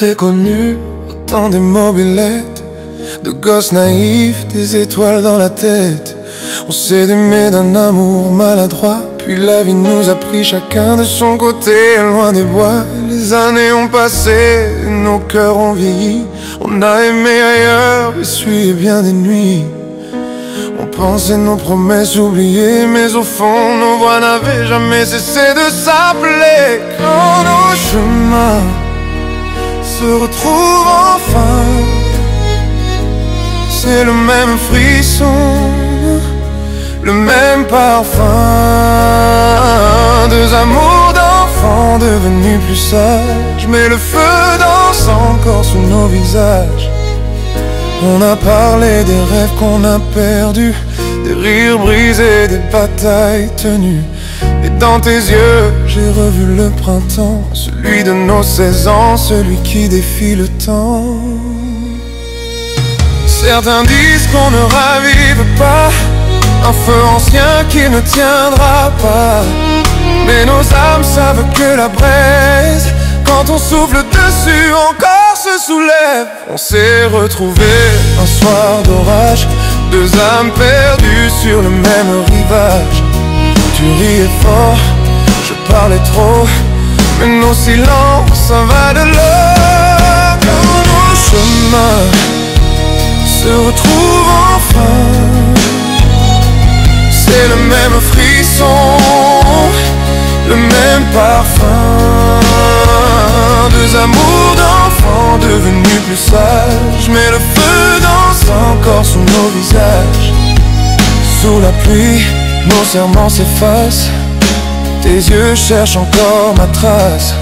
s'est connus au temps des mobylettes, de gosses naïfs, des étoiles dans la tête. On s'est aimé d'un amour maladroit, puis la vie nous a pris chacun de son côté, loin des bois. Les années ont passé, et nos cœurs ont vieilli. On a aimé ailleurs, essuyé bien des nuits. On pensait nos promesses oubliées, mais au fond nos voix n'avaient jamais cessé de s'appeler. Quand nos chemins se retrouvent enfin, c'est le même frisson, le même parfum. Deux amours d'enfants devenus plus sages, mais le feu danse encore sous nos visages. On a parlé des rêves qu'on a perdus, des rires brisés, des batailles tenues. Et dans tes yeux, j'ai revu le printemps, celui de nos 16 ans, celui qui défie le temps. Certains disent qu'on ne ravive pas un feu ancien qui ne tiendra pas, mais nos âmes savent que la braise, quand on souffle dessus, encore se soulève. On s'est retrouvés un soir d'orage, deux âmes perdues sur le même rivage. Tu riais fort, je parlais trop, mais nos silences, ça va de l'or. Quand nos chemins se retrouvent enfin, c'est le même frisson, le même parfum. Deux amours d'enfants devenus plus sages, mais le feu danse encore sous nos visages. Sous la pluie, nos serments s'effacent, tes yeux cherchent encore ma trace.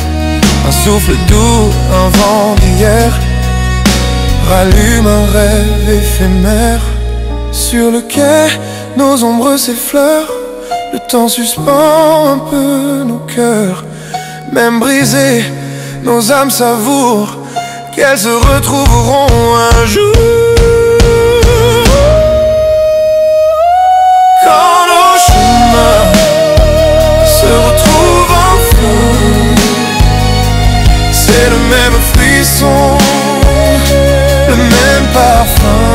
Un souffle doux, un vent d'hier rallume un rêve éphémère. Sur le quai, nos ombres s'effleurent, le temps suspend un peu nos cœurs. Même brisés, nos âmes savourent qu'elles se retrouveront un jour. Quand nos chemins se retrouvent enfin, c'est le même frisson, le même parfum.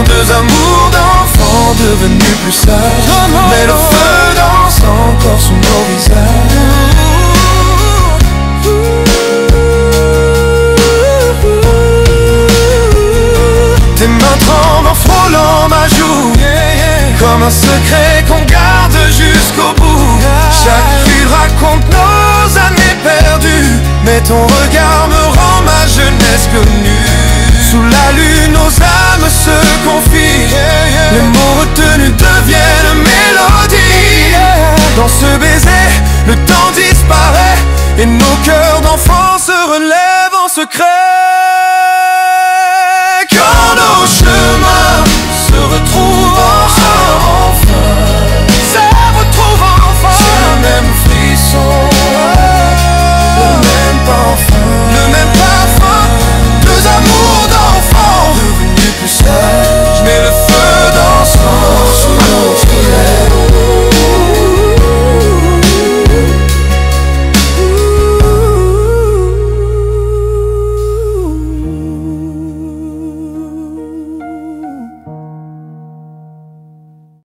Deux amours d'enfants devenus plus sages, mais le feu danse encore sous nos visages. Tes mains tremblent en frôlant ma joue, comme un secret qu'on garde jusqu'au bout. Chaque fil raconte nos années perdues, mais ton regard me rend ma jeunesse connue. Sous la lune, nos âmes se confient, les mots retenus deviennent mélodies. Dans ce baiser, le temps disparaît, et nos cœurs d'enfants se relèvent en secret.